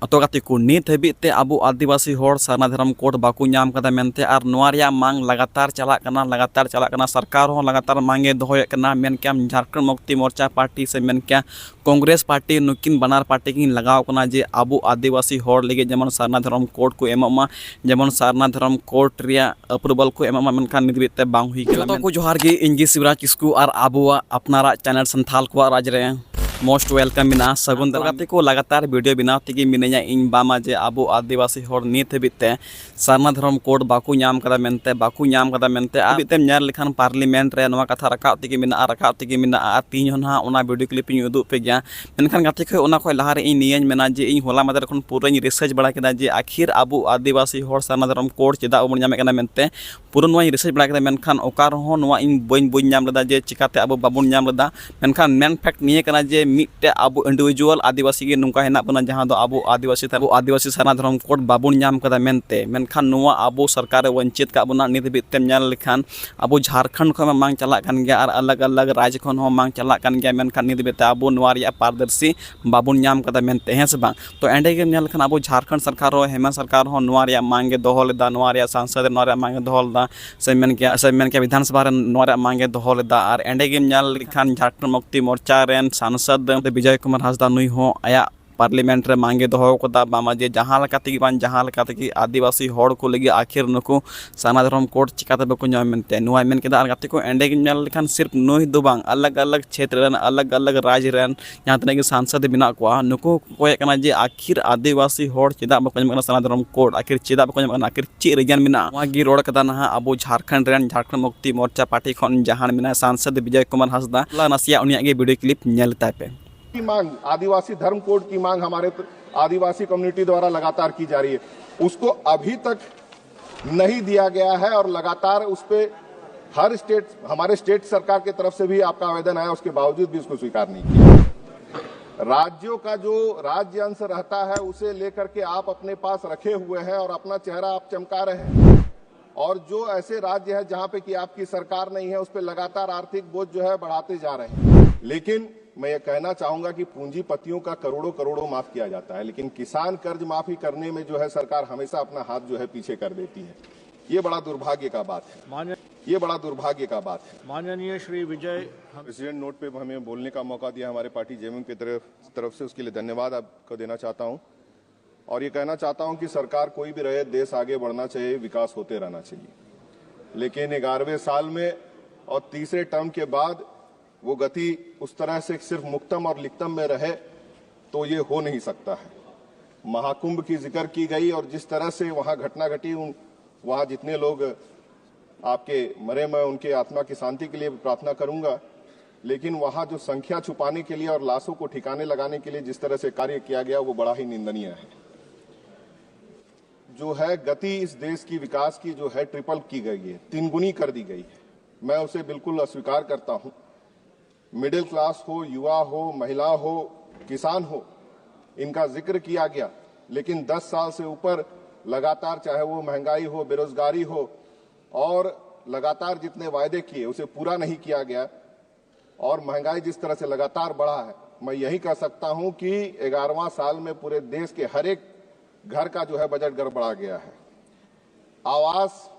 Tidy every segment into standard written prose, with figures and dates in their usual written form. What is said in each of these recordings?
तो गाते को नीत हबीते अब आदिवासी होड़ सारना धर्म कोड बाकू नाम कदा मेनते और नोरिया मांग लगातार चला सरकार हो लगातार मांगे दोहय कना मेन क्या झारखंड मुक्ति मोर्चा पार्टी से मेन क्या कांग्रेस पार्टी नुकिन बनार पार्टी की लगाव कना जे अब आदिवासी होड़ लगे जेमन सारना धर्म कोड को एममा जेमन सारना धर्म कोड रिया अप्रूवल को एममा मेनखान निदबिते बांग हुई कना को जोहार गे इंजी शिवराज किस्कू और आबुआ अपनारा चैनल संथाल को राज रे मोस्ट वेलकम बिना सगुन दाते को लगातार वीडियो बिना तेगी मिनया इन बामा जे अब आदिवासी होड़ नीत हबीते सारना धर्म कोड बाकू नाम कदा मेनते हबीते नेल लेखान पार्लियामेंट रे नवा कथा रकाव तेगी मिना तीन होना ओना वीडियो क्लिप इन उदुग पे गया मेनखान गाते खय ओना खय लाहारे इन नियन मेना जे इन होला मदर खन पूरा इन रिसर्च बड़ा केदा जे आखिर अब आदिवासी होड़ सारना धर्म कोड चेदा ओबन नामे कना मेनते पूरा नवा रिसर्च बड़ा केदा मेनखान ओका रहो नवा इन बइन नाम लेदा जे चिकाते अब बाबुन नाम लेदा मेनखान मेन फैक्ट निये कना जे मिट्टे अब इंडिविजुअल आदिवासी के नुका हेना बना जहां दो अब आदिवासी सारना धर्म कोड बाबुन नाम कदा मेनते मेनखान नुवा अब सरकार वंचित का बना नित बिते नेल लेखान अब झारखंड खन मांग चला कान गया और अलग अलग राज्य खन हो मांग चला कान गया मेनखान नित बिते अब नुवा रिया पारदर्शी बाबुन नाम कदा मेनते हैं से बांग तो एंडे के नेल लेखान अब झारखंड सरकार हो हेमंत सरकार हो नुवा रिया मांगे दोहो लेदा नुवा रिया सांसद नुवा रिया मांगे दोहो लेदा से मेन के विधानसभा रे नुवा रिया मांगे दोहो लेदा और एंडे के नेल लेखान झारखंड मुक्ति मोर्चा रेन सांसद विजय कुमार हांसदा नुई हो आया पार्लियामेंट रे मांगे दोहो कदा बामा जे जहां लकाते आदिवासी होड़ को लगी आखिर नुकु सारना धर्म कोड चिकाते बको नाम मेनते नुवा मेन केदा गाते को एंडे के नेल लेखान सिर्फ नुई दो बांग अलग अलग क्षेत्र रेन अलग अलग राज्य रेन जहां तने के सांसद बिना को नुकु कोय कना जे आखिर आदिवासी होड़ चेदा बको नाम सारना धर्म कोड आखिर चेदा बको नाम आखिर चे रिजन मिना वा गी रोड कदा ना अब झारखंड मुक्ति मोर्चा पार्टी खन जहां मिना सांसद विजय कुमार हांसदा ला नसिया उनिया के वीडियो क्लिप नेल तापे की मांग आदिवासी धर्म कोड की मांग हमारे आदिवासी कम्युनिटी द्वारा लगातार की जा रही है, उसको अभी तक नहीं दिया गया है और लगातार उस पे हर स्टेट हमारे स्टेट सरकार की तरफ से भी आपका आवेदन आया, उसके बावजूद भी उसको स्वीकार नहीं किया। राज्यों का जो राज्य अंश रहता है उसे लेकर के आप अपने पास रखे हुए हैं और अपना चेहरा आप चमका रहे हैं, और जो ऐसे राज्य है जहां पे कि आपकी सरकार नहीं है उस पर लगातार आर्थिक बोझ जो है बढ़ाते जा रहे हैं। लेकिन मैं ये कहना चाहूंगा कि पूंजीपतियों का करोड़ों माफ किया जाता है, लेकिन किसान कर्ज माफी करने में जो है सरकार हमेशा अपना हाथ जो है पीछे कर देती है। ये बड़ा दुर्भाग्य का बात है। माननीय श्री विजय प्रेसिडेंट नोट पे हमें बोलने का मौका दिया हमारे पार्टी जेएमएम की तरफ से, उसके लिए धन्यवाद आपको देना चाहता हूँ। और ये कहना चाहता हूँ कि सरकार कोई भी रहे, देश आगे बढ़ना चाहिए, विकास होते रहना चाहिए। लेकिन 11वें साल में और तीसरे टर्म के बाद वो गति उस तरह से सिर्फ मुक्तम और लिखतम में रहे तो ये हो नहीं सकता है। महाकुंभ की जिक्र की गई और जिस तरह से वहां घटना घटी, वहां जितने लोग आपके मरे, मैं उनके आत्मा की शांति के लिए प्रार्थना करूंगा, लेकिन वहां जो संख्या छुपाने के लिए और लाशों को ठिकाने लगाने के लिए जिस तरह से कार्य किया गया वो बड़ा ही निंदनीय है। जो है गति इस देश की विकास की जो है ट्रिपल की गई है, 3 गुनी कर दी गई है। मैं उसे बिल्कुल अस्वीकार करता हूं। मिडिल क्लास हो, युवा हो, महिला हो, किसान हो, इनका जिक्र किया गया, लेकिन 10 साल से ऊपर लगातार, चाहे वो महंगाई हो, बेरोजगारी हो, और लगातार जितने वायदे किए उसे पूरा नहीं किया गया, और महंगाई जिस तरह से लगातार बढ़ा है, मैं यही कह सकता हूं कि 11वां साल में पूरे देश के हर एक घर का जो है बजट गड़बड़ा गया है। आवास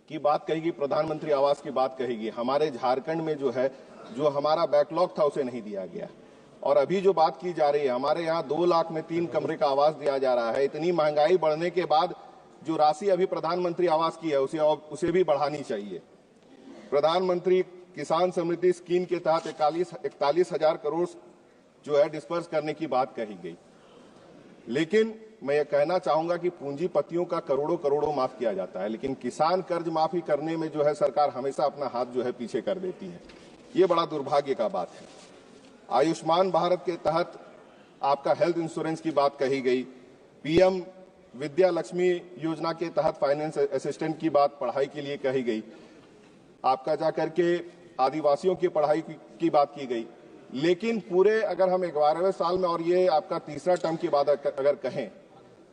की बात कहेगी, प्रधानमंत्री आवास की बात कहेगी, हमारे झारखंड में जो है जो हमारा बैकलॉग था उसे नहीं दिया गया। और अभी जो बात की जा रही है, हमारे यहाँ 2 लाख में 3 कमरे का आवास दिया जा रहा है। इतनी महंगाई बढ़ने के बाद जो राशि अभी प्रधानमंत्री आवास की है उसे भी बढ़ानी चाहिए। प्रधानमंत्री किसान समृद्धि स्कीम के तहत 41,000 करोड़ जो है डिस्पर्स करने की बात कही गई, लेकिन मैं ये कहना चाहूंगा कि पूंजीपतियों का करोड़ों माफ किया जाता है, लेकिन किसान कर्ज माफी करने में जो है सरकार हमेशा अपना हाथ जो है पीछे कर देती है। ये बड़ा दुर्भाग्य का बात है। आयुष्मान भारत के तहत आपका हेल्थ इंश्योरेंस की बात कही गई, पीएम विद्या लक्ष्मी योजना के तहत फाइनेंस असिस्टेंट की बात पढ़ाई के लिए कही गई, आपका जाकर के आदिवासियों की पढ़ाई की बात की गई। लेकिन पूरे अगर हम 11वें साल में और ये आपका तीसरा टर्म की बात अगर कहें,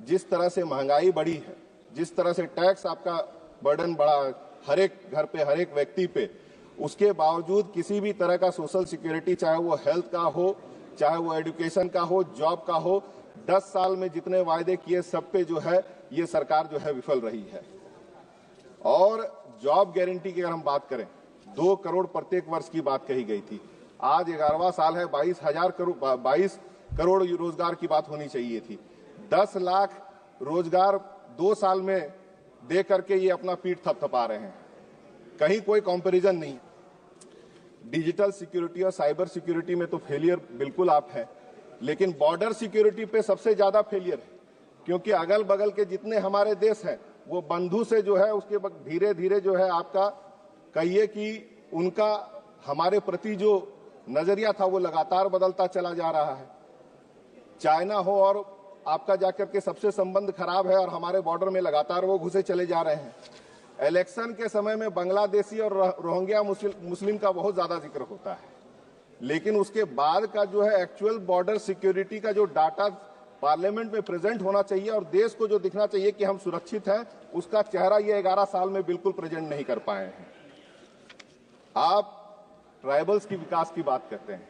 जिस तरह से महंगाई बढ़ी है, जिस तरह से टैक्स आपका बर्डन बढ़ा हर एक घर पे, हर एक व्यक्ति पे, उसके बावजूद किसी भी तरह का सोशल सिक्योरिटी, चाहे वो हेल्थ का हो, चाहे वो एजुकेशन का हो, जॉब का हो, 10 साल में जितने वायदे किए सब पे जो है ये सरकार जो है विफल रही है। और जॉब गारंटी की अगर हम बात करें, 2 करोड़ प्रत्येक वर्ष की बात कही गई थी। आज 11वां साल है, 22 करोड़ रोजगार की बात होनी चाहिए थी। 10 लाख रोजगार 2 साल में दे करके ये अपना पीठ थपथपा रहे हैं। कहीं कोई कंपैरिजन नहीं। डिजिटल सिक्योरिटी और साइबर सिक्योरिटी में तो फेलियर बिल्कुल आप है, लेकिन बॉर्डर सिक्योरिटी पे सबसे ज्यादा फेलियर है, क्योंकि अगल बगल के जितने हमारे देश हैं वो बंधु से जो है उसके धीरे धीरे जो है आपका कहिए कि उनका हमारे प्रति जो नजरिया था वो लगातार बदलता चला जा रहा है। चाइना हो और आपका जाकर के सबसे संबंध खराब है और हमारे बॉर्डर में लगातार वो घुसे चले जा रहे हैं। इलेक्शन के समय में बांग्लादेशी और रोहिंग्या मुस्लिम का बहुत ज्यादा जिक्र होता है, लेकिन उसके बाद का जो है एक्चुअल बॉर्डर सिक्योरिटी का जो डाटा पार्लियामेंट में प्रेजेंट होना चाहिए और देश को जो दिखना चाहिए कि हम सुरक्षित हैं, उसका चेहरा ये 11 साल में बिल्कुल प्रेजेंट नहीं कर पाए हैं। आप ट्राइबल्स की विकास की बात करते हैं,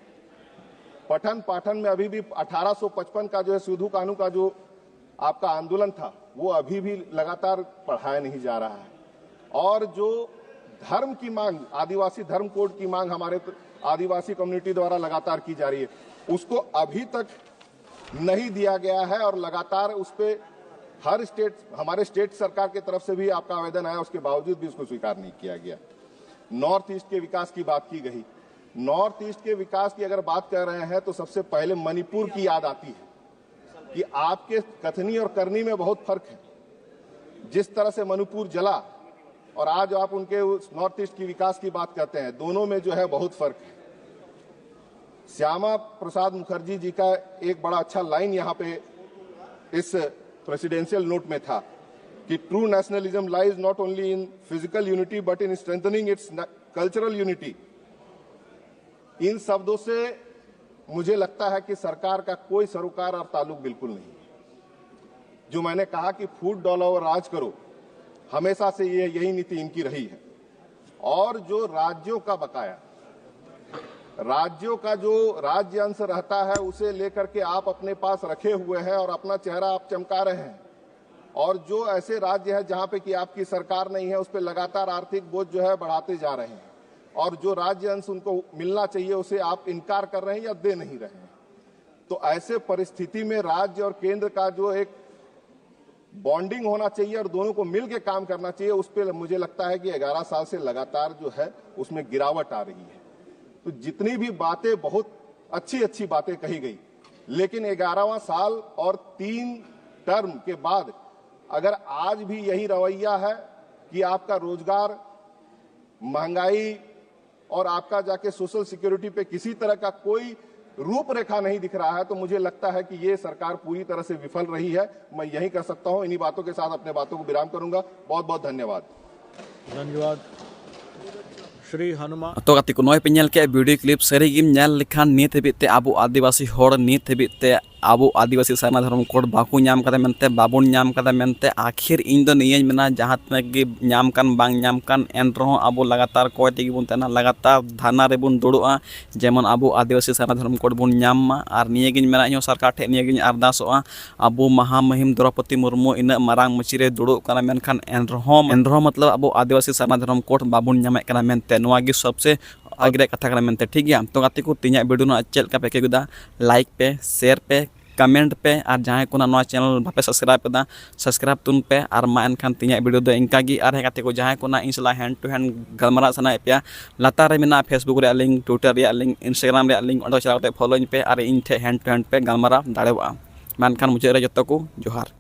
पठन पाठन में अभी भी 1855 का जो है सिधू कानू का जो आपका आंदोलन था वो अभी भी लगातार पढ़ाया नहीं जा रहा है। और जो धर्म की मांग, आदिवासी धर्म कोड की मांग हमारे आदिवासी कम्युनिटी द्वारा लगातार की जा रही है, उसको अभी तक नहीं दिया गया है और लगातार उस पर हर स्टेट, हमारे स्टेट सरकार की तरफ से भी आपका आवेदन आया, उसके बावजूद भी उसको स्वीकार नहीं किया गया। नॉर्थ ईस्ट के विकास की बात की गई। नॉर्थ ईस्ट के विकास की अगर बात कर रहे हैं तो सबसे पहले मणिपुर की याद आती है कि आपके कथनी और करनी में बहुत फर्क है। जिस तरह से मणिपुर जला और आज आप उनके नॉर्थ ईस्ट की विकास की बात करते हैं, दोनों में जो है बहुत फर्क है। श्यामा प्रसाद मुखर्जी जी का एक बड़ा अच्छा लाइन यहाँ पे इस प्रेसिडेंशियल नोट में था कि true nationalism lies not only in physical unity but in strengthening its cultural unity. इन शब्दों से मुझे लगता है कि सरकार का कोई सरोकार और ताल्लुक बिल्कुल नहीं। जो मैंने कहा कि फूट डॉलर और राज करो, हमेशा से ये यही नीति इनकी रही है। और जो राज्यों का बकाया, राज्यों का जो राज्य अंश रहता है उसे लेकर के आप अपने पास रखे हुए हैं और अपना चेहरा आप चमका रहे हैं। और जो ऐसे राज्य है जहां पे कि आपकी सरकार नहीं है, उस पर लगातार आर्थिक बोझ जो है बढ़ाते जा रहे हैं। और जो राज्य अंश उनको मिलना चाहिए उसे आप इनकार कर रहे हैं या दे नहीं रहे हैं। तो ऐसे परिस्थिति में राज्य और केंद्र का जो एक बॉन्डिंग होना चाहिए और दोनों को मिल के काम करना चाहिए, उस पर मुझे लगता है कि 11 साल से लगातार जो है उसमें गिरावट आ रही है। तो जितनी भी बातें, बहुत अच्छी अच्छी बातें कही गई, लेकिन 11वां साल और 3 टर्म के बाद अगर आज भी यही रवैया है कि आपका रोजगार, महंगाई और आपका जाके सोशल सिक्योरिटी पे किसी तरह का कोई रूपरेखा नहीं दिख रहा है, तो मुझे लगता है कि ये सरकार पूरी तरह से विफल रही है। मैं यही कर सकता हूं। इन्हीं बातों के साथ अपने बातों को विराम करूंगा। बहुत बहुत धन्यवाद। धन्यवाद श्री हनुमान। तो गाती को नॉय पे नेल के वीडियो क्लिप सरी गिम नेल लिखान नीत हेबिते आबो आदिवासी होड़ नीत हेबिते आबो आदिवासी सारना धर्म कोड बाकू नाम कदा मेनते बाबोन नाम कदा मेनते आखिर इन दो नियज मेना जहां तक गे नाम कान बांग नाम कान एन रहो आबो लगातार कोय तेगी बुन तना लगातार धाना रे बुन दुड़ुआ जेमन आबो आदिवासी सारना धर्म कोड बुन नाम मा आर निये गिन मेना इयो सरकार ठे निये गिन अरदासोआ आबो महा महिम द्रौपदी मुर्मू इन मारांग मचिरे दुड़ु कना मेनखान एन रहो मतलब आबो आदिवासी सारना धर्म कोड बाबोन नामे कना मेनते नोआ गे सबसे आगे कथा कना मेनते। ठीक गया। तो गाती को तीन वीडियो ना चेल का पे गुदा लाइक पे, शेयर पे, कमेंट पे और जहाँ को ना चैनल भापे सब्सक्राइब कदा सब्सक्राइब तुन पे और मा एनखान तीन वीडियो दो इनका गी और गाते को जहाँ को ना इन सला हैंड टू हैंड गलमारा सना पे लातार रे मेना फेसबुक रे लिंक, ट्विटर रे लिंक, इंस्टाग्राम रे लिंक ओडो चलाते फॉलो पे और इन ठे हैंड टू हैंड पे गलमारा दाड़ेवा। मा एनखान मुझे रे जतो को जोहार।